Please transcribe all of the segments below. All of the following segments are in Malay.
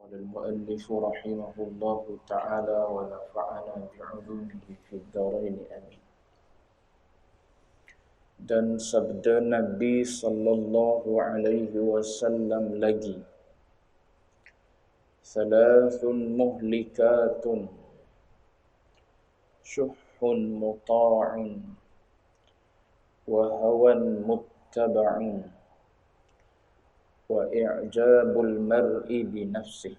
قال المؤلف رحمه الله تعالى ونفعنا بعلومه في الدارين آمين. Dan sabda Nabi sallallahu alaihi wasallam lagi, thalathun muhlikatun syuhhun muta'un wa hawan muttaba'un wa i'jabul mar'i bi nafsih.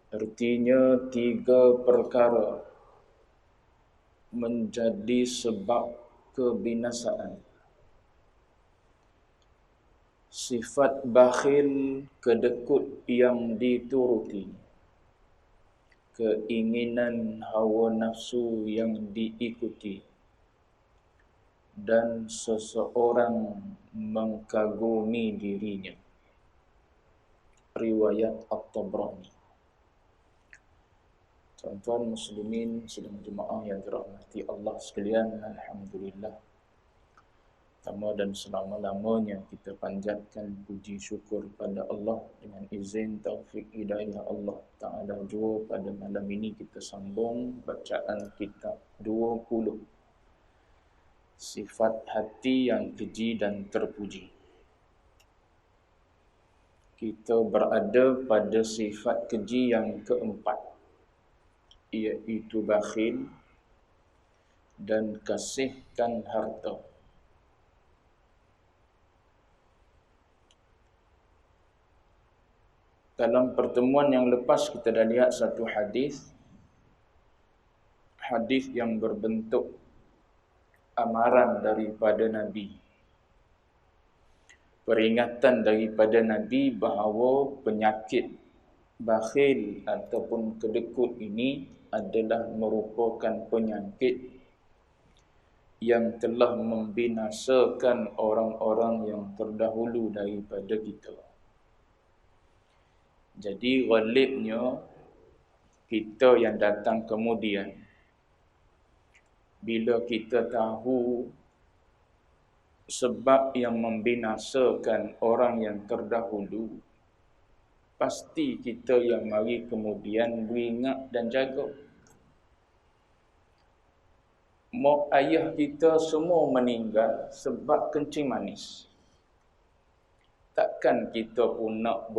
Artinya 3 perkara menjadi sebab kebinasaan. Sifat bakhil, kedekut yang dituruti, keinginan hawa nafsu yang diikuti, dan seseorang mengkagumi dirinya. Riwayat At-Tabrani. Tuan-tuan muslimin sedang jemaah yang dirahmati Allah sekalian, alhamdulillah. Pertama dan selama-lamanya kita panjatkan puji syukur pada Allah dengan izin taufik hidayah Allah Ta'ala jua pada malam ini kita sambung bacaan kitab 20 Sifat hati yang keji dan terpuji. Kita berada pada sifat keji yang keempat, iaitu bakhil dan kasihkan harta. Dalam pertemuan yang lepas kita dah lihat satu hadis yang berbentuk amaran daripada Nabi, peringatan daripada Nabi bahawa penyakit bakhil ataupun kedekut ini adalah merupakan penyakit yang telah membinasakan orang-orang yang terdahulu daripada kita. Jadi ghalibnya kita yang datang kemudian, bila kita tahu sebab yang membinasakan orang yang terdahulu, pasti kita yang mari kemudian beringat dan jaga. Mak ayah kita semua meninggal sebab kencing manis. Takkan kita pun nak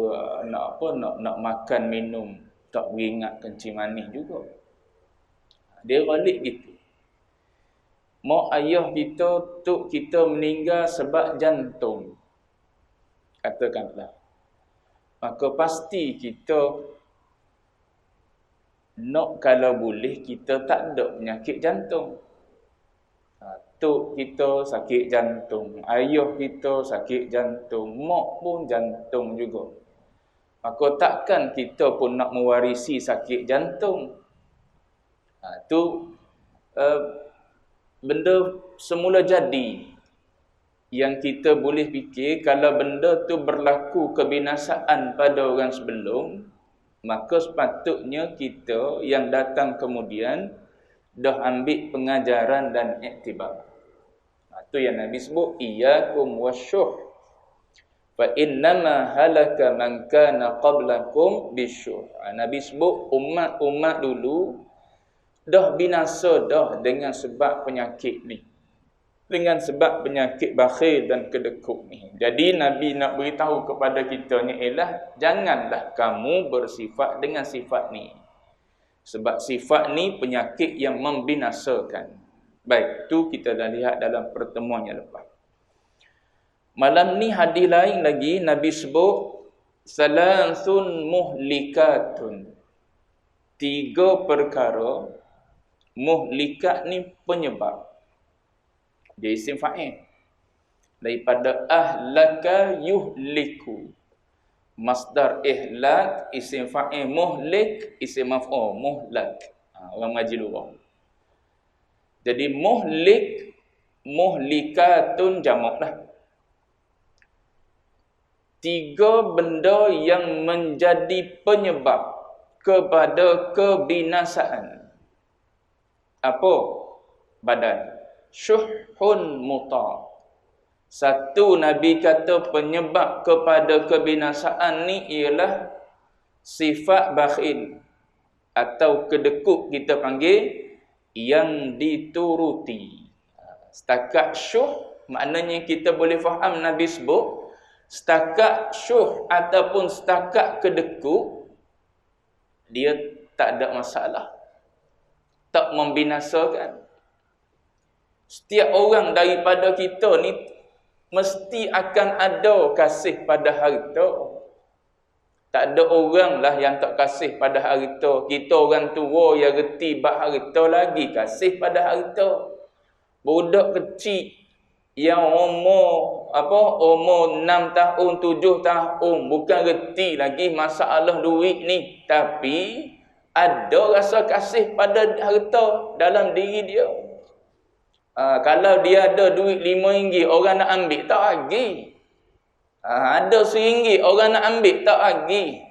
makan minum tak beringat kencing manis juga. Dia balik gitu. Mak ayah kita, tok kita meninggal sebab jantung, katakanlah. Maka pasti kita nak, kalau boleh kita tak ada penyakit jantung. Tok kita sakit jantung, ayah kita sakit jantung, mak pun jantung juga. Maka takkan kita pun nak mewarisi sakit jantung. Tu benda semula jadi yang kita boleh fikir, kalau benda tu berlaku kebinasaan pada orang sebelum, maka sepatutnya kita yang datang kemudian dah ambil pengajaran dan iktibar. Itu yang Nabi sebut, iyyakum wasyuh fa innama halaka man kana qablakum bisyuh. Nabi sebut umat-umat dulu dah binasa dah dengan sebab penyakit ni, dengan sebab penyakit bakhil dan kedekut ni. Jadi Nabi nak beritahu kepada kita ni ialah janganlah kamu bersifat dengan sifat ni, sebab sifat ni penyakit yang membinasakan. Baik, tu kita dah lihat dalam pertemuan yang lepas. Malam ni hadis lain lagi Nabi sebut salasun muhlikatun. 3 perkara. Muhlikat ni penyebab. Dia isim fa'il. Daripada ahlaka yuhliku. Masdar ihlak, isim fa'il, muhlik, isim maf'ul, muhlak. Orang ngaji luar. Jadi muhlik, muhlikatun jamak dah. 3 benda yang menjadi penyebab kepada kebinasaan. Apa? Badan. Syuhun muta'. Satu Nabi kata penyebab kepada kebinasaan ni ialah sifat bakhil atau kedekut kita panggil yang dituruti. Setakat syuh maknanya kita boleh faham Nabi sebut setakat syuh ataupun setakat kedekut dia tak ada masalah, tak membinasakan. Setiap orang daripada kita ni mesti akan ada kasih pada harta. Tak ada orang lah yang tak kasih pada harta. Kita orang tua yang reti bab harta lagi kasih pada harta. Budak kecil yang umur 6 tahun, 7 tahun bukan reti lagi masalah duit ni, tapi ada rasa kasih pada harta dalam diri dia. Kalau dia ada duit RM5 orang nak ambil tak lagi. Ada RM1 orang nak ambil tak lagi.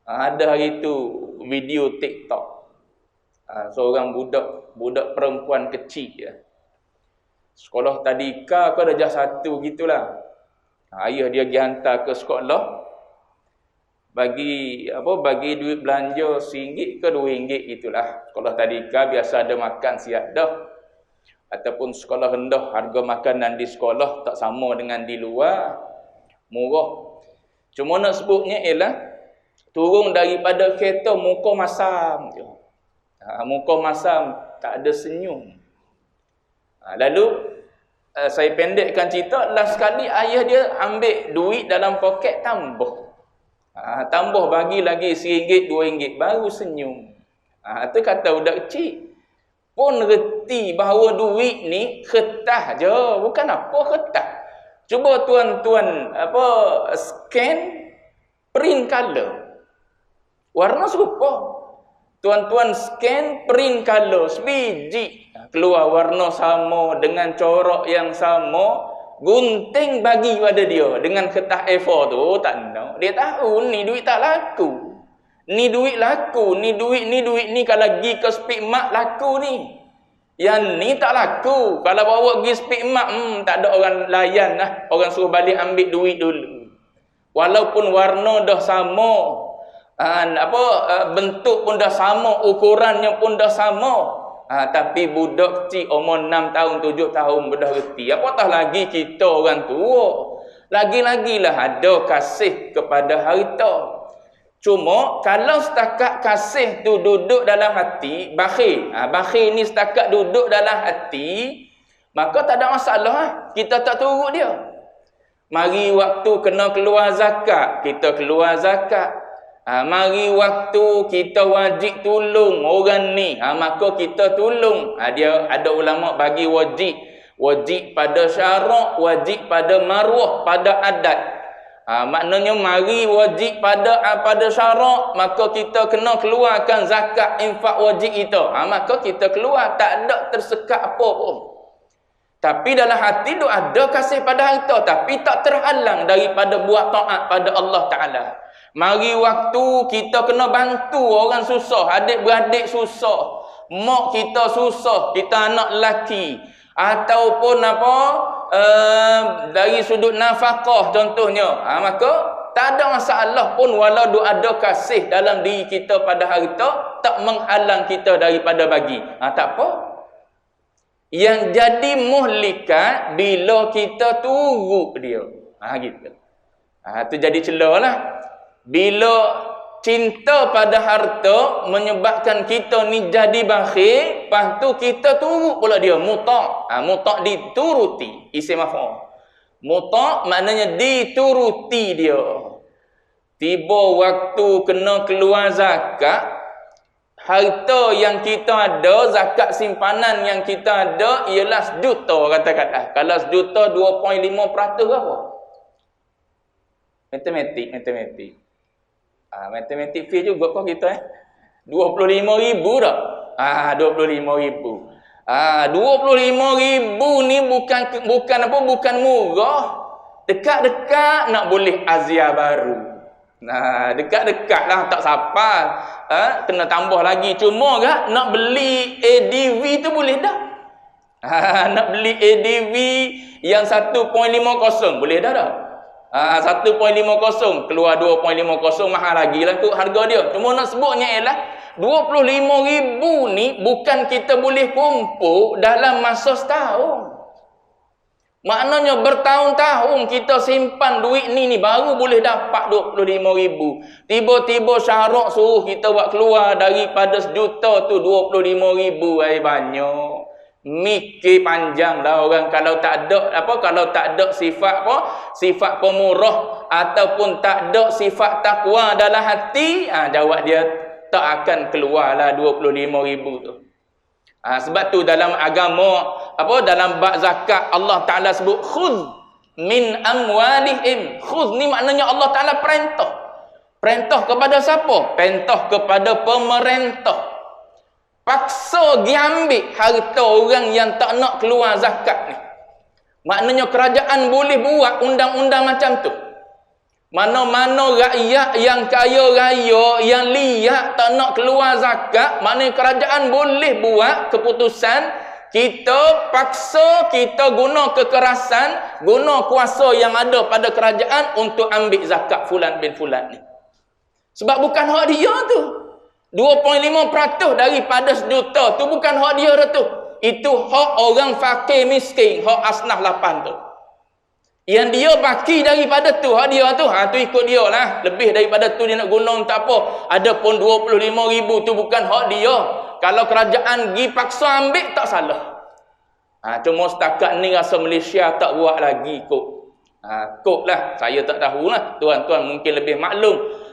Ada hari tu video TikTok. Seorang budak perempuan kecil ya. Sekolah tadika ke darjah 1 gitulah. Ayah dia pergi hantar ke sekolah. Bagi duit belanja RM1 ke RM2 itulah. Sekolah tadika biasa ada makan siap dah. Ataupun sekolah rendah, harga makanan di sekolah tak sama dengan di luar, murah. Cuma nak sebutnya ialah turun daripada kereta muka masam je. Muka masam, tak ada senyum. Lalu saya pendekkan cerita, last kali ayah dia ambil duit dalam poket tambah. Tambah bagi lagi RM1, RM2 baru senyum. Itu kata budak kecil pun reti bahawa duit ni kertas je, bukan apa kertas. Cuba tuan-tuan scan print color. Warna serupa. Tuan-tuan scan print color sebiji keluar warna sama dengan corak yang sama, gunting bagi pada dia dengan kertas A4 tu, tak nak. Dia tahu ni duit tak laku. Ni duit laku, ni duit ni kalau pergi ke Speak Mart laku ni. Yang ni tak laku. Kalau bawa pergi Speak Mart, tak ada orang layan lah. Orang suruh balik ambil duit dulu. Walaupun warna dah sama, bentuk pun dah sama, ukurannya pun dah sama. Tapi budak kecil umur 6 tahun, 7 tahun dah reti. Apatah lagi kita orang tua. Lagi-lagilah ada kasih kepada harta. Cuma kalau setakat kasih tu duduk dalam hati, bakhil. Bakhil ni setakat duduk dalam hati, maka tak ada masalah. Kita tak turut dia. Mari waktu kena keluar zakat, kita keluar zakat. Mari waktu kita wajib tolong orang ni, maka kita tolong. Dia ada ulama bagi wajib. Wajib pada syarak, wajib pada maruah, pada adat. Maknanya mari wajib pada syarak, maka kita kena keluarkan zakat infak wajib kita. Maka kita keluar, tak ada tersekat apa pun. Tapi dalam hati tu ada kasih pada harta, tapi tak terhalang daripada buat taat pada Allah Ta'ala. Mari waktu kita kena bantu orang susah, adik-beradik susah, mak kita susah, kita anak lelaki, ataupun dari sudut nafkah contohnya, maka tak ada masalah pun walau ada kasih dalam diri kita pada harta, tak menghalang kita daripada bagi. Tak apa. Yang jadi muhlikat bila kita turut dia. Gitu. Tu jadi celah lah. Bila cinta pada harta menyebabkan kita ni jadi bakhil, lepas tu kita turut pula dia, muta'. Muta' dituruti, isim maf'ul. Muta' maknanya dituruti dia. Tiba waktu kena keluar zakat, harta yang kita ada, zakat simpanan yang kita ada ialah sejuta kata-kata. Kalau sejuta 2.5% berapa? Matematik. Matematik fee juga kau kita 25,000 dah. 25,000. 25,000 ni bukan murah. Dekat-dekat nak boleh Azia baru. Dekat-dekat lah, tak sampai. Kena tambah lagi. Cuma nak beli ADV tu boleh dah. Nak beli ADV yang 1.50 boleh dah tak? 1.50 keluar 2.50 mahal lagi lah tu harga dia. Cuma nak sebutnya ialah 25,000 ni bukan kita boleh kumpul dalam masa setahun. Maknanya bertahun-tahun kita simpan duit ni baru boleh dapat 25,000. Tiba-tiba syarat suruh kita buat keluar daripada 1 juta tu 25,000. Banyak. Mikir panjang dah orang kalau tak ada sifat sifat pemurah ataupun tak ada sifat takwa dalam hati, jawab dia tak akan keluarlah 25,000 tu. Sebab tu dalam agama dalam bab zakat Allah Taala sebut khudh min amwalihim. Khudh ni maknanya Allah Taala perintah. Perintah kepada siapa? Perintah kepada pemerintah. Paksa diambil harta orang yang tak nak keluar zakat ni. Maknanya kerajaan boleh buat undang-undang macam tu. Mana-mana rakyat yang kaya raya, yang liat tak nak keluar zakat, maknanya kerajaan boleh buat keputusan, kita paksa, kita guna kekerasan, guna kuasa yang ada pada kerajaan untuk ambil zakat fulan bin fulan ni. Sebab bukan hak dia tu. 2.5% daripada 1 juta tu bukan hak dia dah tu. Itu hak orang fakir miskin, hak asnaf 8 tu. Yang dia baki daripada tu, hak dia tu, tu ikut dia lah. Lebih daripada tu dia nak guna tak apa. Adapun 25,000 tu bukan hak dia. Kalau kerajaan pergi paksa ambil, tak salah. Cuma setakat ni rasa Malaysia tak buat lagi kot. Kot lah, saya tak tahulah. Tuan-tuan mungkin lebih maklum.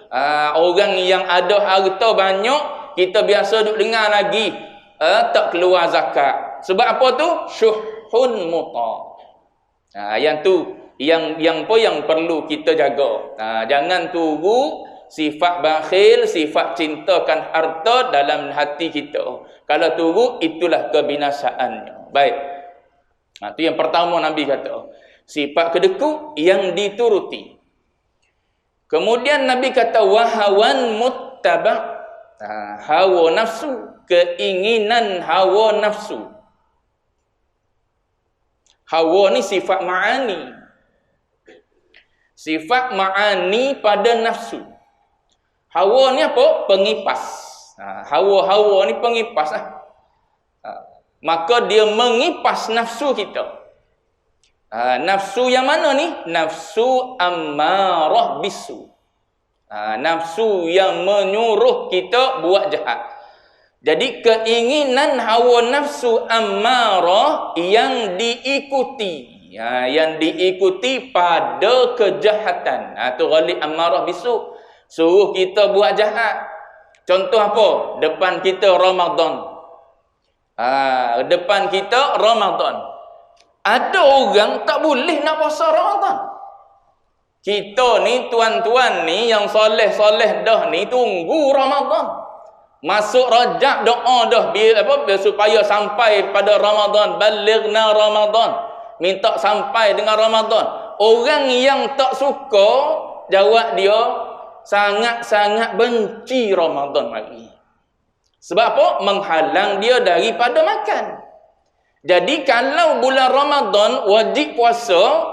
Orang yang ada harta banyak, kita biasa duk dengar lagi tak keluar zakat. Sebab apa tu? Syuhun muta. Yang tu yang perlu kita jaga. Jangan tunggu sifat bakhil, sifat cintakan harta dalam hati kita. Kalau tunggu, itulah kebinasaannya. Baik. Itu yang pertama Nabi kata. Sifat kedua yang dituruti. Kemudian Nabi kata wahawan muttaba'. Hawa nafsu, keinginan hawa nafsu. Hawa ni sifat ma'ani. Sifat ma'ani pada nafsu. Hawa ni apa? Pengipas. Hawa-hawa ni pengipas lah. Maka dia mengipas nafsu kita. Nafsu yang mana ni? Nafsu ammarah bisu. Nafsu yang menyuruh kita buat jahat. Jadi keinginan hawa nafsu ammarah yang diikuti. Yang diikuti pada kejahatan. Itu ghalib ammarah bisu. Suruh kita buat jahat. Contoh apa? Depan kita Ramadan. Depan kita Ramadan. Ada orang tak boleh nak puasa Ramadan. Kita ni, tuan-tuan ni yang soleh-soleh dah ni tunggu Ramadan. Masuk Rajab doa dah biar supaya sampai pada Ramadan. Balighna Ramadan. Minta sampai dengan Ramadan. Orang yang tak suka, jawab dia sangat-sangat benci Ramadan lagi. Sebab apa? Menghalang dia daripada makan. Jadi kalau bulan Ramadan wajib puasa,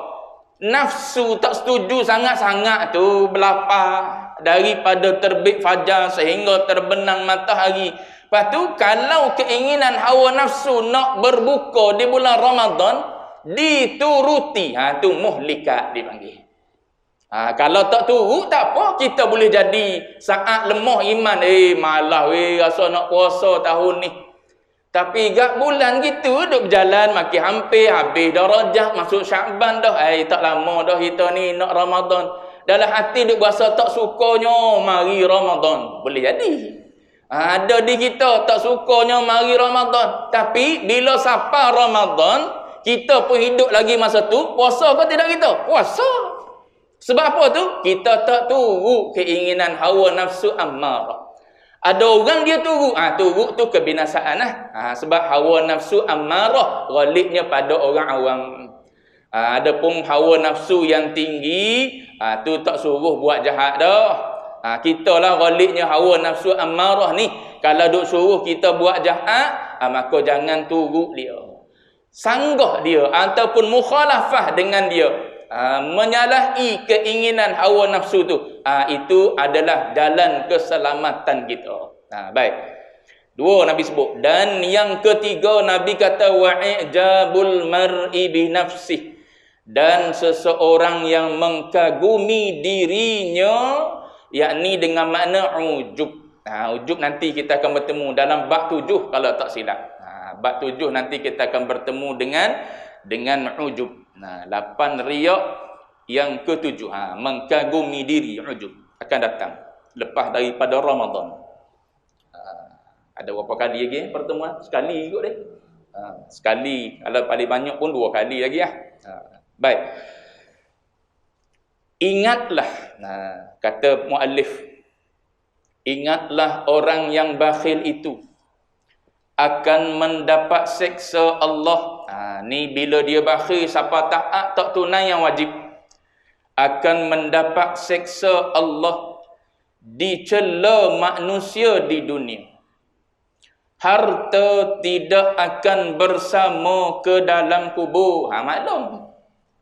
nafsu tak setuju sangat-sangat tu berlapar daripada terbit fajar sehingga terbenam matahari. Lepas tu kalau keinginan hawa nafsu nak berbuka di bulan Ramadan dituruti, tu muhlikat dipanggil. Kalau tak turut tak apa, kita boleh jadi saat lemah iman, malah rasa nak puasa tahun ni. Tapi gak bulan gitu duk berjalan makin hampir habis dah Rajab, masuk Syaban dah. Tak lama dah kita ni nak Ramadan. Dalam hati duk berasa tak sukanya mari Ramadan. Boleh jadi. Ada di kita tak sukanya mari Ramadan. Tapi bila sampai Ramadan, kita pun hidup lagi masa tu, puasa ke tidak kita? Puasa. Sebab apa tu? Kita tak turut keinginan hawa nafsu ammarah. Ada orang dia turut. Turut tu kebinasaan lah. Sebab hawa nafsu ammarah ghalibnya pada orang awam. Adapun hawa nafsu yang tinggi, tu tak suruh buat jahat dah. Kita lah ghalibnya hawa nafsu ammarah ni. Kalau duk suruh kita buat jahat, maka jangan turut dia. sanggah dia ataupun mukhalafah dengan dia, menyalahi keinginan hawa nafsu tu, itu adalah jalan keselamatan kita. Baik. Dua Nabi sebut. Dan yang ketiga Nabi kata wa'ijabul mar'i bi nafsih. Dan seseorang yang mengkagumi dirinya, yakni dengan makna ujub. Ujub nanti kita akan bertemu dalam bab 7 kalau tak silap. Bab 7 nanti kita akan bertemu dengan ujub. 8 riak yang ke-7, mengkagumi diri, ujub akan datang lepas daripada Ramadan. Ada berapa kali lagi pertemuan? Sekali kot dia. Sekali, kalau paling banyak pun 2 kali lagi lah. Baik. Ingatlah, kata muallif, ingatlah orang yang bakhil itu akan mendapat seksa Allah. Ni bila dia bakhil, siapa taat tak tunai yang wajib, akan mendapat seksa Allah, dicela manusia di dunia. Harta tidak akan bersama ke dalam kubur. Maklum.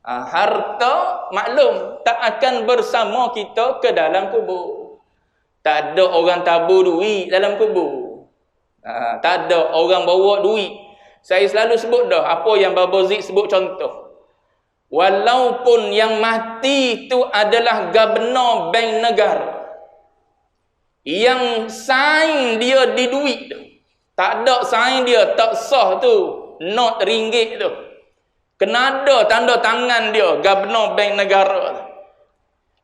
Harta maklum tak akan bersama kita ke dalam kubur. Tak ada orang tabur duit dalam kubur. Tak ada orang bawa duit. Saya selalu sebut dah apa yang Baba Zik sebut contoh. Walaupun yang mati itu adalah Gubernur Bank Negara, yang sign dia di duit tu, tak ada sign dia, tak sah tu not ringgit tu, kena ada tanda tangan dia Gubernur Bank Negara.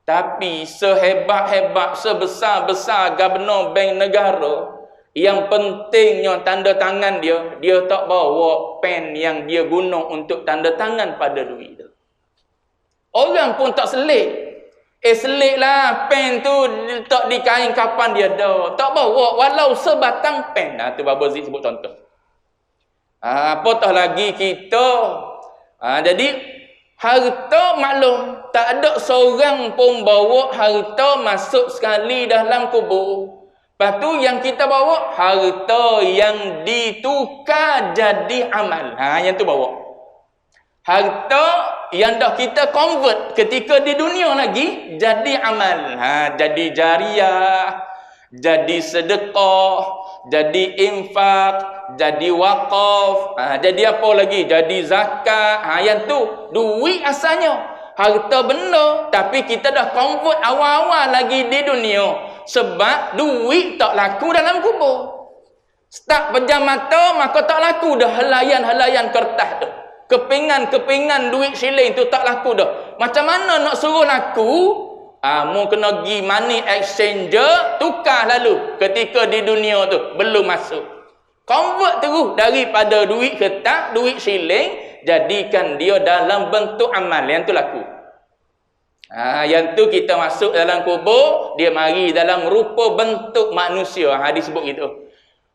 Tapi sehebat-hebat, sebesar-besar Gubernur Bank Negara, yang pentingnya tanda tangan dia, dia tak bawa pen yang dia guna untuk tanda tangan pada duit tu. Orang pun tak selit. Selit lah pen tu letak di kain kapan dia dah. Tak bawa walau sebatang pen. Tu Baba Zik sebut contoh. Apatah lagi kita. Jadi harta maklum, tak ada seorang pun bawa harta masuk sekali dalam kubur. Lepas tu yang kita bawa harta yang ditukar jadi amal. Yang tu bawa. Harta yang dah kita convert ketika di dunia lagi jadi amal. Jadi jariah, jadi sedekah, jadi infak, jadi wakaf, jadi apa lagi? Jadi zakat. Yang tu duit asalnya, harta benda, tapi kita dah convert awal-awal lagi di dunia sebab duit tak laku dalam kubur. Start pejam mata maka tak laku dah helaian-helaian kertas tu. Kepingan-kepingan duit siling tu tak laku dah. Macam mana nak suruh laku? Mu kena pergi money exchanger, tukar lalu ketika di dunia tu belum masuk. Convert terus daripada duit kertas, duit siling, jadikan dia dalam bentuk amal. Yang tu laku. Yang tu kita masuk dalam kubur, dia mari dalam rupa bentuk manusia. Hadis sebut gitu.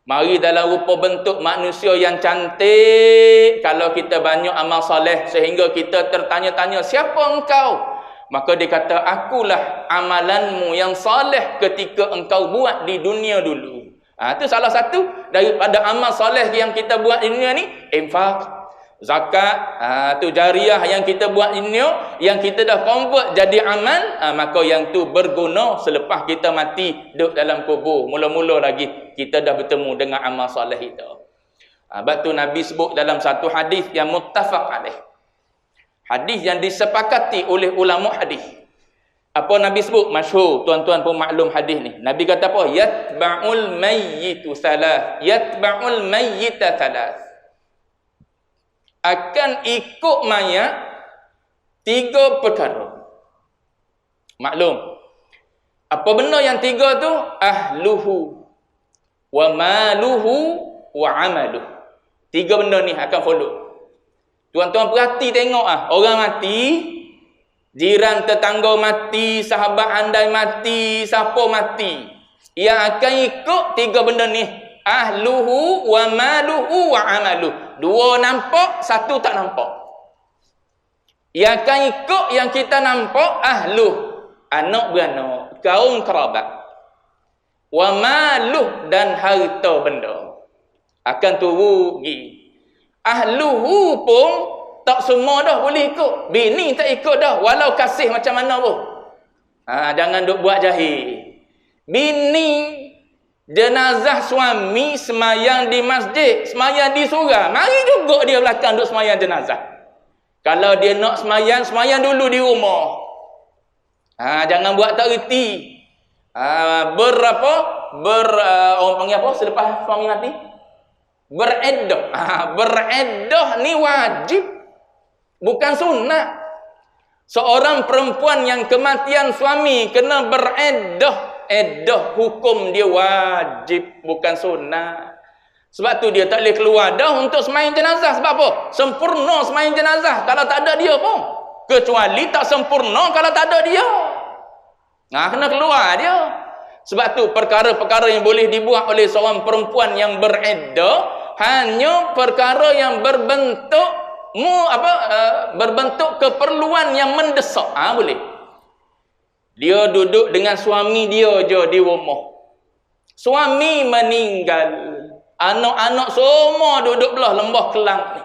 Mari dalam rupa bentuk manusia yang cantik. Kalau kita banyak amal soleh sehingga kita tertanya-tanya, siapa engkau? Maka dia kata, akulah amalanmu yang soleh ketika engkau buat di dunia dulu. Itu salah satu daripada amal soleh yang kita buat di dunia ni. Infak, zakat, tu jariah yang kita buat ini, yang kita dah convert jadi amal, maka yang tu berguna selepas kita mati duduk dalam kubur. Mula-mula lagi kita dah bertemu dengan amal soleh itu. Sebab tu Nabi sebut dalam satu hadis yang muttafaq alaih. Hadis yang disepakati oleh ulama hadis. Apa Nabi sebut? Masyhur, tuan-tuan pun maklum hadis ni. Nabi kata apa? Yatba'ul mayyitu salas. Yatba'ul mayyita salas. Akan ikut mayat 3 perkara. Maklum. Apa benda yang 3 tu? Ahluhu wa maluhu wa amaluh. 3 benda ni akan follow. Tuan-tuan perhati tengok orang mati, jiran tetangga mati, sahabat andai mati, siapa mati. Yang akan ikut 3 benda ni. Ahluhu wa maluhu wa amaluh. 2 nampak, 1 tak nampak. Yang akan ikut yang kita nampak, ahluh, anak beranak, kaum kerabat. Wa maluh, dan harta benda akan turun pergi. Ahluhu pun tak semua dah boleh ikut. Bini tak ikut dah, walau kasih macam mana pun. Jangan duk buat jahil. Bini jenazah suami semayang di masjid, semayang di surau, mari juga dia belakang duk semayang jenazah. Kalau dia nak semayang, semayang dulu di rumah. Jangan buat tak reti. Orang panggil apa selepas suami mati? Bereddah. Bereddah ni wajib, bukan sunat. Seorang perempuan yang kematian suami kena bereddah. Eddah hukum dia wajib, bukan sunat. Sebab tu dia tak boleh keluar dah untuk semayang jenazah. Sebab apa? Sempurna semayang jenazah kalau tak ada dia pun. Kecuali tak sempurna kalau tak ada dia. Kena keluar dia. Sebab tu perkara-perkara yang boleh dibuat oleh seorang perempuan yang bereddah hanya perkara yang berbentuk berbentuk keperluan yang mendesak. Boleh. Dia duduk dengan suami dia je di rumah. Suami meninggal, anak-anak semua duduk belah lembah Kelang ni.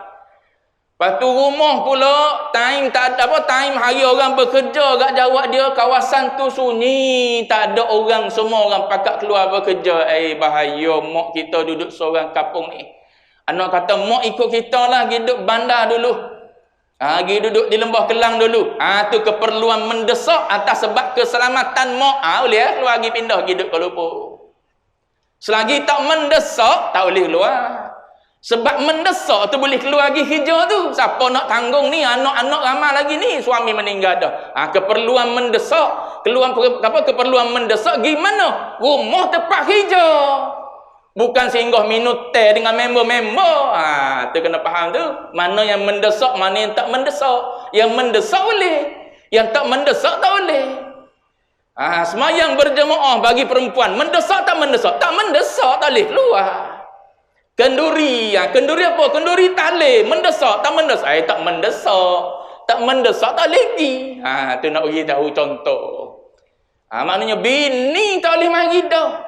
Lepas tu rumah pula time tak ada time hari orang bekerja kat jawab dia, kawasan tu sunyi, tak ada orang, semua orang pakat keluar bekerja. Bahaya mak kita duduk seorang kampung ni. Anak kata mak ikut kita lah, pergi duduk bandar dulu. Pergi duduk di lembah Kelang dulu. Tu keperluan mendesak atas sebab keselamatan mak. Boleh keluar pergi pindah pergi duduk ke Lumpur. Selagi tak mendesak tak boleh keluar. Sebab mendesak tu boleh keluar pergi hijau tu. Siapa nak tanggung ni? Anak-anak ramai lagi ni. Suami meninggal dah. Keperluan mendesak. Keperluan mendesak gimana? Rumah tempat hijau. Bukan singgah minum teh dengan member-member. Tu kena faham tu. Mana yang mendesak, mana yang tak mendesak. Yang mendesak boleh. Yang tak mendesak tak boleh. Semayang berjemaah bagi perempuan. Mendesak tak mendesak? Tak mendesak tak boleh keluar. Kenduri. Kenduri apa? Kenduri tali. Mendesak tak mendesak? Tak mendesak. Tak mendesak tak lagi. Tu nak bagi tahu contoh. Maknanya bini tak boleh mari dah.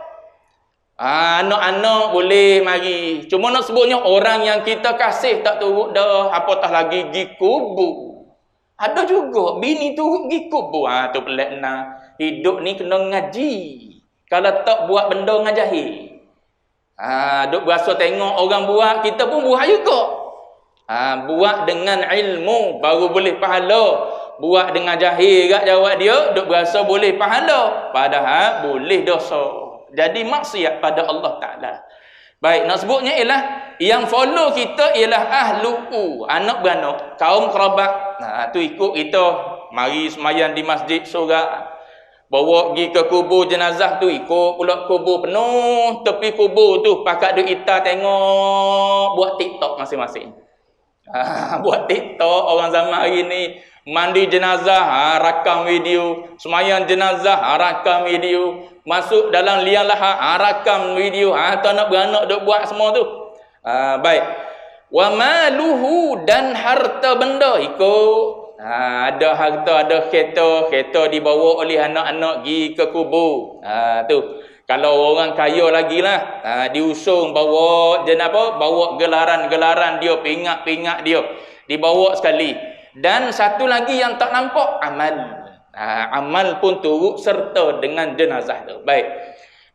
Anak-anak boleh mari. Cuma nak sebutnya orang yang kita kasih tak turut dah. Apatah lagi pergi kubur. Ada juga bini turut pergi kubur. Tu pelik nah. Hidup ni kena ngaji. Kalau tak buat benda dengan jahil. Duk berasa tengok orang buat, kita pun buat juga. Buat dengan ilmu baru boleh pahala. Buat dengan jahil kat jawab dia, duk berasa boleh pahala. Padahal boleh dosa. Jadi maksiat pada Allah Ta'ala. Baik, nak sebutnya ialah yang follow kita ialah ahlu'u, anak beranak, kaum kerabat. Tu ikut kita, mari semayang di masjid surau. Bawa pergi ke kubur jenazah tu, ikut pula kubur penuh. Tepi kubur tu, pakat duk ita tengok, buat TikTok masing-masing. Buat TikTok orang zaman hari ni. Mandi jenazah, rakam video. Semayang jenazah, rakam video. Masuk dalam liang lahat, rakam video. Tu anak beranak duk buat semua tu. Baik. Wa maluhu, dan harta benda ikut. Ada harta, ada kereta dibawa oleh anak-anak pergi ke kubur. Tu. Kalau orang kaya lagi lah, diusung bawa bawa gelaran-gelaran dia, pingat-pingat dia. Dibawa sekali. Dan satu lagi yang tak nampak, amal. Amal pun turut serta dengan jenazah tu. Baik.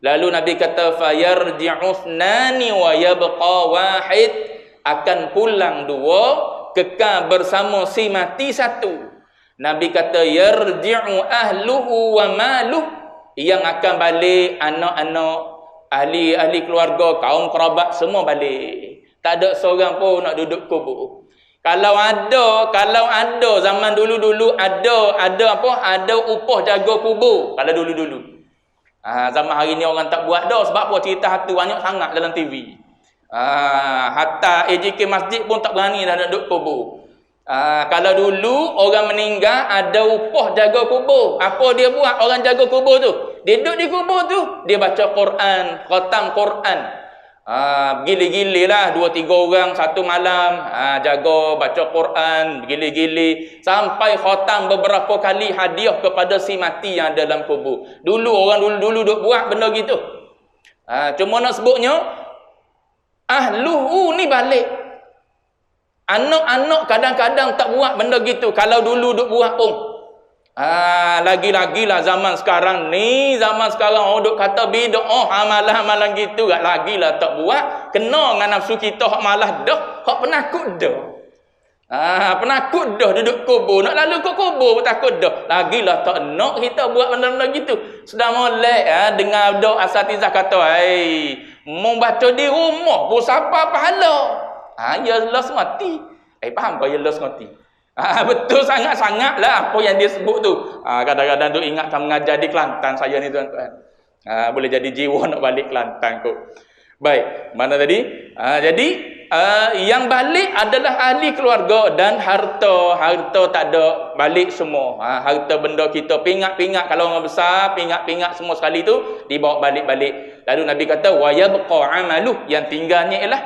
Lalu Nabi kata fayarji'uthnani wa yabqa wahid, akan pulang dua, kekal bersama si mati satu. Nabi kata yarji'u ahluhu wa maluh, yang akan balik anak-anak, ahli keluarga, kaum kerabat semua balik. Tak ada seorang pun nak duduk kubur. Kalau ada zaman dulu-dulu ada upah jaga kubur kalau dulu-dulu. Zaman hari ni orang tak buat dah. Sebab apa? Cerita hantu banyak sangat dalam TV. Hatta AJK masjid pun tak berani dah duduk kubur. Kalau dulu orang meninggal ada upah jaga kubur. Apa dia buat orang jaga kubur tu? Dia duduk di kubur tu, dia baca Quran, khatam Quran. Gili-gili lah 2-3 orang satu malam, jaga baca Quran, gili-gili sampai khatam beberapa kali, hadiah kepada si mati yang dalam kubur. Dulu orang dulu duk buat benda gitu. Cuma nak sebutnya ahluhu ni balik. Anak-anak kadang-kadang tak buat benda gitu. Kalau dulu duk buat pun. Lagi-lagilah zaman sekarang ni. Zaman sekarang orang duk kata bid'ah, amalan-amalan gitu. Lagilah tak buat. Kena dengan nafsu kita hak malas dah. Hak penakut dah. Penakut dah duduk kubur. Nak lalu ke kubur pun takut dah. Lagilah tak nak kita buat benda-benda gitu. Sudah molek dengar doa asatizah kata, mau baca di rumah pun siapa pahala. Ya los mati. Faham kau ya los mati? Betul sangat-sangat lah apa yang dia sebut tu. Kadang-kadang tu ingatkan mengajar di Kelantan saya ni tuan-tuan. Boleh jadi jiwa nak balik Kelantan kot. Baik, mana tadi? Jadi yang balik adalah ahli keluarga dan harta. Harta tak ada, balik semua. Harta benda kita pingat-pingat, kalau orang besar pingat-pingat semua sekali tu dibawa balik-balik. Lalu Nabi kata wa yabqa amaluh, yang tinggalnya ialah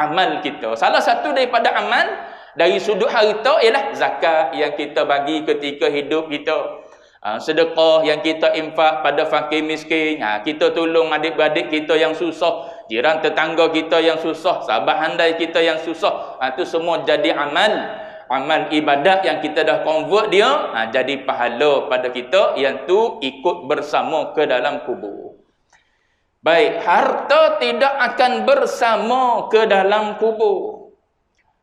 amal kita. Salah satu daripada amal dari sudut harta ialah zakat yang kita bagi ketika hidup kita. Sedekah yang kita infak pada fakir miskin. Kita tolong adik-beradik kita yang susah, jiran tetangga kita yang susah, sahabat handai kita yang susah. Itu semua jadi amal ibadat yang kita dah convert dia, jadi pahala pada kita yang tu ikut bersama ke dalam kubur. Baik, harta tidak akan bersama ke dalam kubur.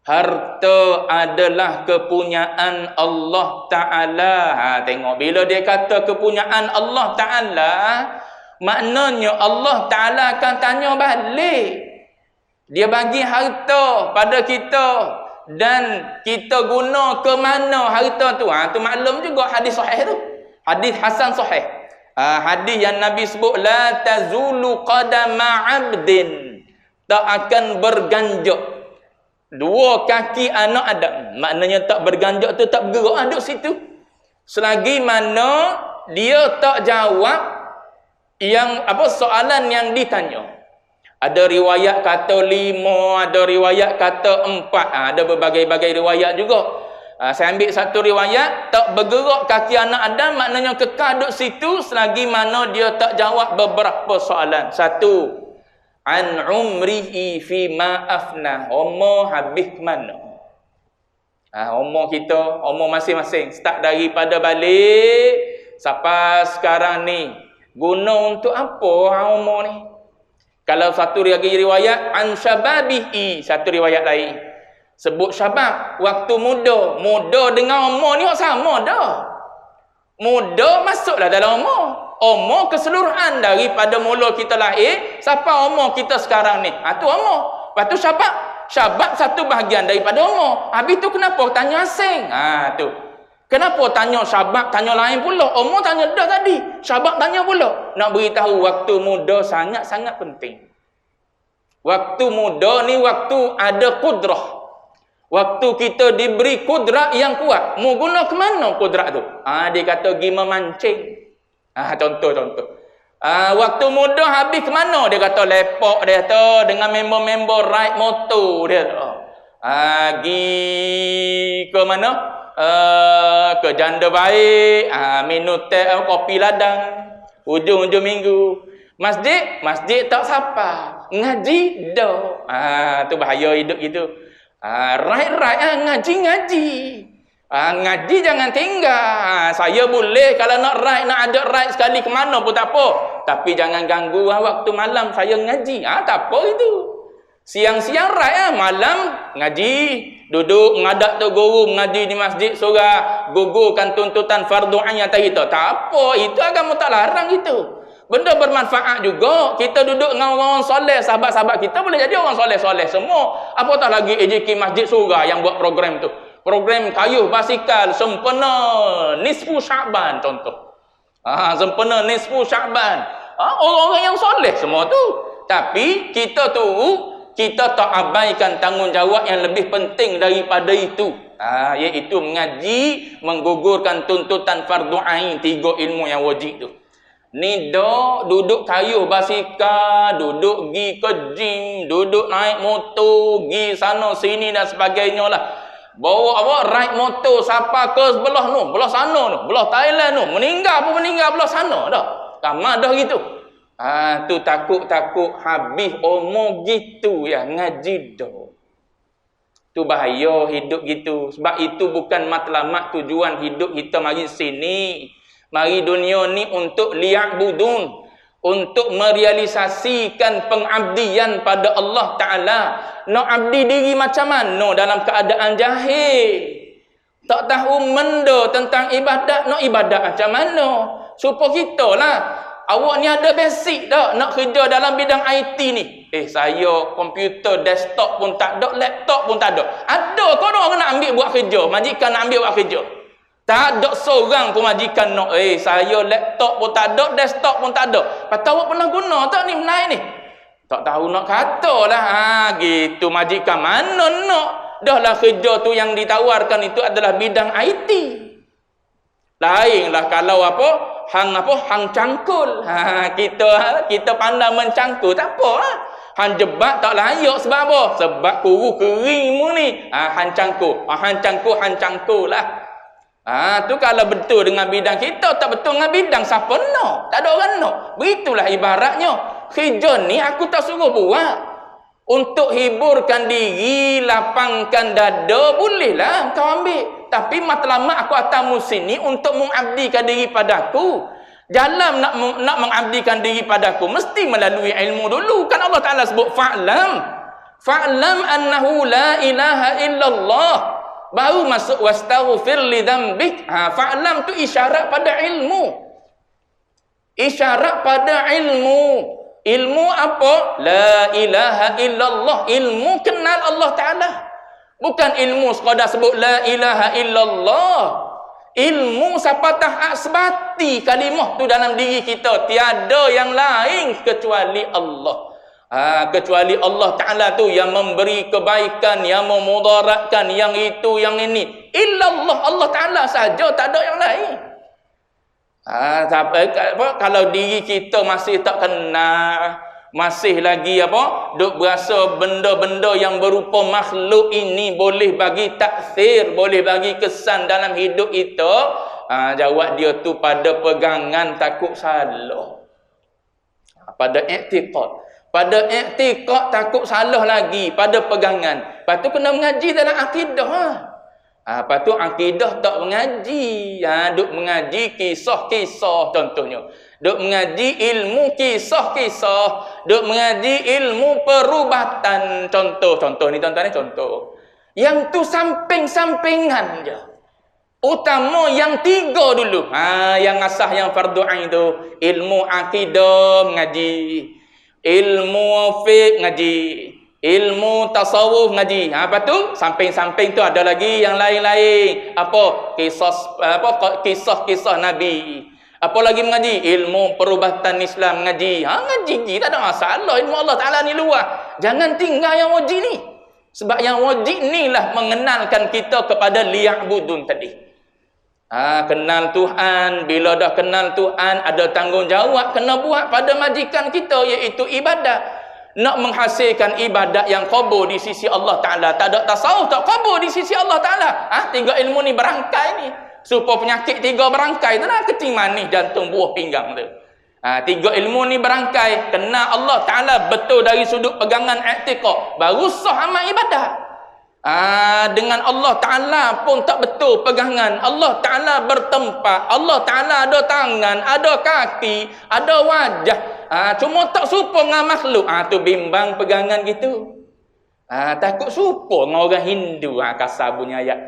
Harta adalah kepunyaan Allah Ta'ala. Tengok, bila dia kata kepunyaan Allah Ta'ala, maknanya Allah Ta'ala akan tanya balik. Dia bagi harta pada kita dan kita guna ke mana harta tu. Tu maklum juga hadis sahih tu. Hadis hasan sahih. Hadis yang Nabi sebut, la tazulu qadama 'abdin, tak akan berganjak dua kaki anak Adam. Maknanya tak berganjak tu tak bergerak duduk situ selagi mana dia tak jawab yang soalan yang ditanya. Ada riwayat kata 5, ada riwayat kata 4, ada berbagai-bagai riwayat juga. Saya ambil satu riwayat, tak bergerak kaki anak Adam maknanya kekal duduk situ selagi mana dia tak jawab beberapa soalan. Satu, an umrihi fi ma afna, umur habis ke mana? Umur kita, umur masing-masing, start daripada balik sampai sekarang ni, guna untuk apa umur ni? Kalau satu lagi riwayat, an syababihi, satu riwayat lain sebut syabab, waktu muda. Muda dengan umur ni sama dah. Muda masuklah dalam umur. Umur keseluruhan daripada mula kita lahir sampai umur kita sekarang ni. Tu umur. Lepas tu syabab. Syabab satu bahagian daripada umur. Habis tu kenapa tanya asing? Tu. Kenapa tanya syabab, tanya lain pula? Umur tanya dah tadi. Syabab tanya pula. Nak beritahu waktu muda sangat-sangat penting. Waktu muda ni waktu ada kudrah. Waktu kita diberi kudrat yang kuat. Mau guna ke mana kudrat tu? Dia kata pergi memancing. Contoh. Waktu muda habis ke mana? Dia kata lepak dia tu dengan member-member ride motor dia tu. Pergi ke mana? Ke Janda Baik, minum teh, kopi ladang. Hujung-hujung minggu. Masjid tak sapa. Ngaji dah. Tu bahaya hidup gitu. Right, ngaji. Ngaji jangan tinggal. Saya boleh kalau nak ada right sekali ke mana pun tak apa. Tapi jangan ganggu waktu malam saya ngaji. Tak apa itu. Siang-siang right, malam ngaji. Duduk menghadap tu guru mengaji di masjid surah. Gugurkan tuntutan fardu ain atas kita. Tak apa, itu agama tak larang itu. Benda bermanfaat juga. Kita duduk dengan orang soleh, sahabat-sahabat kita boleh jadi orang soleh-soleh semua. Apatah lagi AJK Masjid Surah yang buat program tu. Program kayuh basikal sempena nisfu Syaban contoh. Sempena nisfu Syaban. Orang-orang yang soleh semua tu. Tapi kita tak abaikan tanggungjawab yang lebih penting daripada itu. Iaitu mengaji, menggugurkan tuntutan fardu ain, 3 ilmu yang wajib tu. Ni duduk kayuh basikal, duduk pergi ke gym, duduk naik motor, pergi sana sini dan sebagainya lah. Bawa ride motor sampai ke belah sana tu, belah Thailand tu, meninggal belah sana dah. Ramai dah gitu. Tu takut habis umur gitu ya, ngaji dah. Tu bahaya hidup gitu. Sebab itu bukan matlamat tujuan hidup kita mari sini. Mari dunia ni untuk liya'budun. Untuk merealisasikan pengabdian pada Allah Ta'ala. Nak abdi diri macam mana dalam keadaan jahil. Tak tahu menda tentang ibadat. Nak ibadat macam mana. Supaya kita lah. Awak ni ada basic tak nak kerja dalam bidang IT ni? Saya komputer desktop pun tak ada, laptop pun tak ada. Ada kau orang nak ambil buat kerja, majikan nak ambil buat kerja. Tak ada seorang pun majikan nak, saya laptop pun tak ada, desktop pun tak ada. Patut awak pernah guna tak ni menaik ni? Tak tahu nak kata lah. Gitu majikan mana nak. Dah lah kerja tu yang ditawarkan itu adalah bidang IT. Lainlah kalau hang cangkul. Kita pandang mencangkul tak apa lah. Hang jebat tak layak sebab apa? Sebab kuru kering mu ni. Hang cangkul. Hang cangkul lah. Tu kalau betul dengan bidang kita, tak betul dengan bidang siapa nak? Tak ada orang nak. Begitulah ibaratnya. Kerja ni aku tak suruh buat. Untuk hiburkan diri, lapangkan dada, bolehlah kau ambil. Tapi matlamat aku atas sini untuk mengabdikan diri padaku. Jalan nak mengabdikan diri padaku mesti melalui ilmu dulu. Kan Allah Ta'ala sebut fa'lam annahu la ilaha illallah. Baru masuk wastaghfir li dzambik. Fa'lam tu isyarat pada ilmu. Isyarat pada ilmu. Ilmu apa? La ilaha illallah. Ilmu kenal Allah Ta'ala. Bukan ilmu sekadar sebut la ilaha illallah. Ilmu sapatah asbati kalimah tu dalam diri kita. Tiada yang lain kecuali Allah. Kecuali Allah Ta'ala tu yang memberi kebaikan, yang memudaratkan, yang itu, yang ini. Illallah, Allah Ta'ala saja, tak ada yang lain. Kalau diri kita masih tak kenal, masih lagi duk berasa benda-benda yang berupa makhluk ini boleh bagi taksir, boleh bagi kesan dalam hidup kita, jawab dia tu pada pegangan takut salah. Pada i'tiqad takut salah lagi, pada pegangan. Lepas tu kena mengaji dalam akidah. Lepas tu akidah tak mengaji. Duk mengaji kisah-kisah contohnya. Duk mengaji ilmu kisah-kisah. Duk mengaji ilmu perubatan. Contoh ni. Yang tu samping-sampingan je. Utama yang 3 dulu. Yang asah yang fardu ain tu. Ilmu akidah mengaji. Ilmu fiqh ngaji. Ilmu tasawuf ngaji. Apa tu? Samping-samping tu ada lagi yang lain-lain. Kisah-kisah Nabi. Apa lagi mengaji? Ilmu perubatan Islam ngaji. Ngaji tak ada masalah. Ilmu Allah Ta'ala ni luar. Jangan tinggal yang wajib ni. Sebab yang wajib ni lah mengenalkan kita kepada liya'budun tadi. Kenal Tuhan. Bila dah kenal Tuhan, ada tanggungjawab kena buat pada majikan kita, iaitu ibadat. Nak menghasilkan ibadat yang qabul di sisi Allah Ta'ala. Tak ada tasawuf tak qabul di sisi Allah Ta'ala. 3 ilmu ni berangkai ni. Supaya penyakit 3 berangkai tu lah. Kencing manis, jantung, buah pinggang tu. 3 ilmu ni berangkai. Kenal Allah Ta'ala betul dari sudut pegangan i'tiqad. Baru sah amal ibadat. Dengan Allah Ta'ala pun tak betul pegangan. Allah Ta'ala bertempat. Allah Ta'ala ada tangan, ada kaki, ada wajah. Cuma tak serupa dengan makhluk. Tu bimbang pegangan gitu. Takut serupa dengan orang Hindu. Kasar bunyi ayat.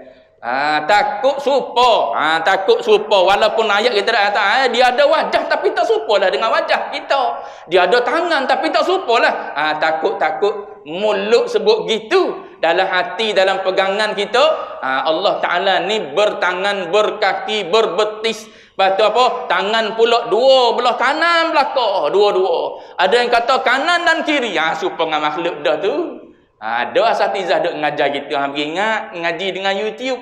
Takut serupa. Takut serupa. Walaupun ayat kita dah kata, dia ada wajah tapi tak serupa lah dengan wajah kita. Dia ada tangan tapi tak serupa lah. Takut mulut sebut gitu. Dalam hati, dalam pegangan kita, Allah Ta'ala ni bertangan, berkaki, berbetis. Lepas tu tangan pula 2 belah kanan belakang, 2-2. Ada yang kata kanan dan kiri. Supaya dengan makhluk dah tu. Ada asatizah duk mengajar kita. Ingat ngaji dengan YouTube.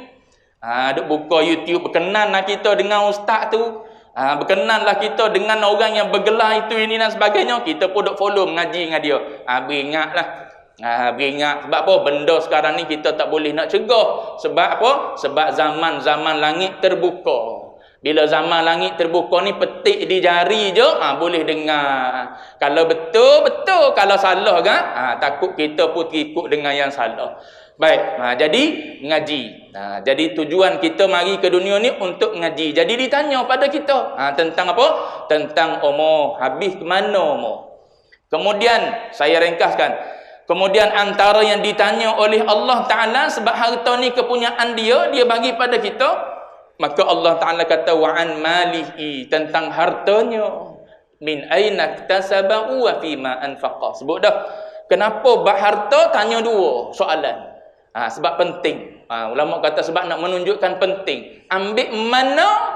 Duk buka YouTube, berkenanlah kita dengan ustaz tu. Berkenanlah kita dengan orang yang bergelar itu, ini dan sebagainya. Kita pun duk follow mengaji dengan dia. Beringatlah. Beringat. Sebab apa? Benda sekarang ni kita tak boleh nak cegah. Sebab apa? Sebab zaman langit terbuka. Bila zaman langit terbuka ni, petik di jari je, boleh dengar. Kalau betul. Kalau salah kan, takut kita pun ikut dengan yang salah. Baik, jadi ngaji. Jadi tujuan kita mari ke dunia ni untuk ngaji. Jadi ditanya pada kita tentang apa? Tentang umur. Habis ke mana umur? Kemudian saya ringkaskan. Kemudian antara yang ditanya oleh Allah Ta'ala, sebab harta ni kepunyaan dia bagi pada kita, maka Allah Ta'ala kata wa'an malihi, tentang hartanya, min aina iktasaba wa fima anfaqa. Sebut dah kenapa bab harta tanya dua soalan. Sebab penting. Ulama kata sebab nak menunjukkan penting. Ambil mana,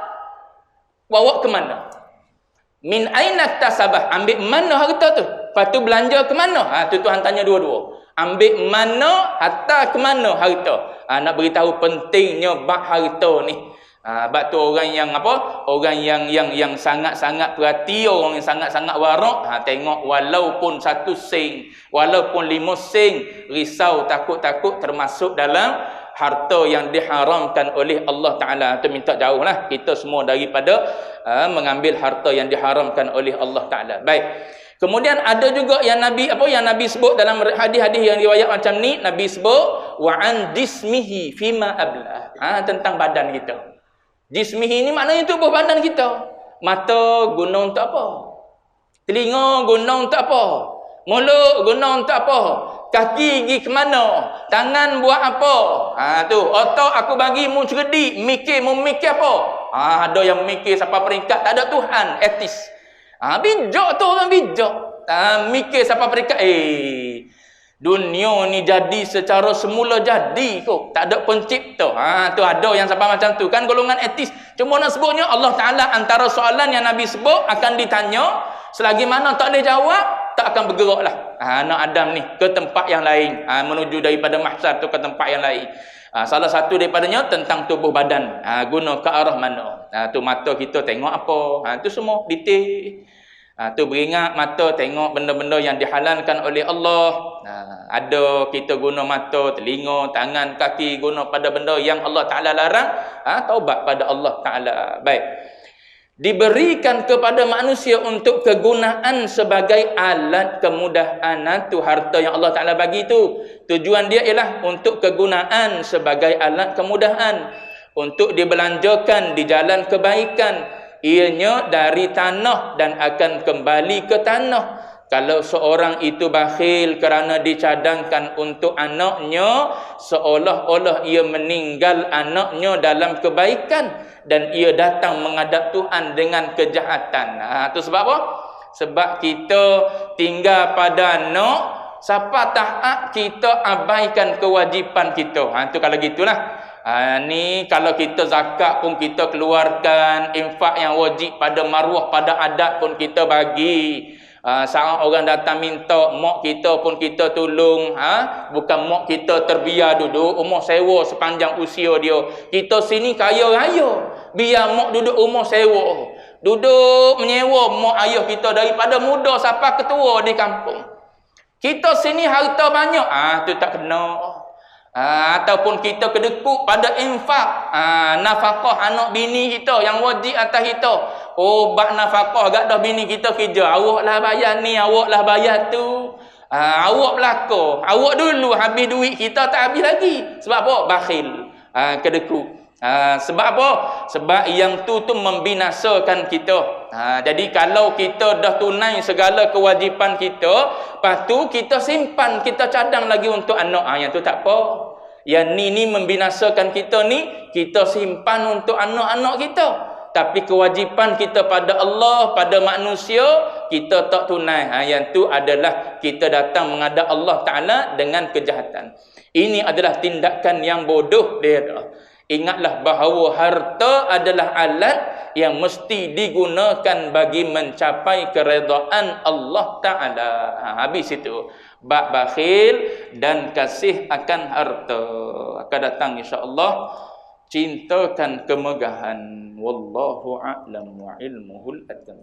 bawa ke mana. Min aina iktasabah, ambil mana harta tu, lepas tu belanja ke mana. Tu Tuhan tanya dua-dua. Ambil mana, harta ke mana harta. Nak beritahu pentingnya bab harta ni. Bab tu orang yang apa? Orang yang sangat-sangat perhati, orang yang sangat-sangat warak, tengok walaupun 1 sen, walaupun 5 sen, risau takut-takut termasuk dalam harta yang diharamkan oleh Allah Ta'ala. Itu minta jauhlah kita semua daripada mengambil harta yang diharamkan oleh Allah Ta'ala. Baik. Kemudian ada juga yang Nabi sebut dalam hadis-hadis yang riwayat macam ni, Nabi sebut wa an jismihi fima ablah. Tentang badan kita. Jismihi ni maknanya tubuh badan kita. Mata guna untuk apa? Telinga guna untuk apa? Mulut guna untuk apa? Kaki pergi ke mana? Tangan buat apa? Tu otak aku bagi mu cerdik, mu mikir apa? Ada yang mikir sampai peringkat tak ada Tuhan, etis. Bijak tu orang bijak. Mikir sampai peringkat dunia ni jadi secara semula jadi kok, tak ada pencipta. Tu ada yang sampai macam tu kan, golongan etis. Cuma nak sebutnya Allah Ta'ala antara soalan yang Nabi sebut akan ditanya, selagi mana tak boleh jawab, tak akan bergerak lah. Anak Adam ni ke tempat yang lain, menuju daripada mahsyar tu ke tempat yang lain. Salah satu daripadanya tentang tubuh badan, guna ke arah mana. Tu mata kita tengok apa, tu semua detail. Tu beringat mata tengok benda-benda yang dihalalkan oleh Allah. Ada kita guna mata, telinga, tangan, kaki guna pada benda yang Allah Ta'ala larang. Taubat pada Allah Ta'ala. Baik. Diberikan kepada manusia untuk kegunaan sebagai alat kemudahan. Tu harta yang Allah Ta'ala bagi tu. Tujuan dia ialah untuk kegunaan sebagai alat kemudahan. Untuk dibelanjakan di jalan kebaikan. Ianya dari tanah dan akan kembali ke tanah. Kalau seorang itu bakhil kerana dicadangkan untuk anaknya, seolah-olah ia meninggal anaknya dalam kebaikan dan ia datang menghadap Tuhan dengan kejahatan. Itu sebab apa? Sebab kita tinggal pada anak, siapa taat kita abaikan kewajipan kita. Itu kalau gitulah. Ni kalau kita zakat pun kita keluarkan, infak yang wajib pada maruah, pada adat pun kita bagi. Seorang orang datang minta, mak kita pun kita tolong. Bukan mak kita terbiar duduk umur sewa sepanjang usia dia. Kita sini kaya raya, biar mak duduk umur sewa, duduk menyewa mak ayah kita daripada muda sampai ketua di kampung. Kita sini harta banyak, tu tak kena. Ataupun kita kedekut pada infak, nafkah anak bini kita yang wajib atas kita. Bak nafkah gak dah bini kita kerja, awak lah bayar ni, awak lah bayar tu. Awak belaka, awak dulu habis duit kita tak habis lagi. Sebab apa? Bakhil, kedekut. Sebab apa? Sebab yang tu membinasakan kita. Jadi kalau kita dah tunai segala kewajipan kita, lepas tu kita simpan, kita cadang lagi untuk anak, yang tu tak apa. Yang ni membinasakan kita ni, kita simpan untuk anak-anak kita. Tapi kewajipan kita pada Allah, pada manusia, kita tak tunai. Yang tu adalah kita datang menghadap Allah Ta'ala dengan kejahatan. Ini adalah tindakan yang bodoh dia. Ingatlah bahawa harta adalah alat yang mesti digunakan bagi mencapai keredaan Allah Ta'ala. Habis itu. Bab bakhil dan kasih akan harta. Akan datang insya-Allah. Cintakan kemegahan. Wallahu a'lam wa ilmuhul atam.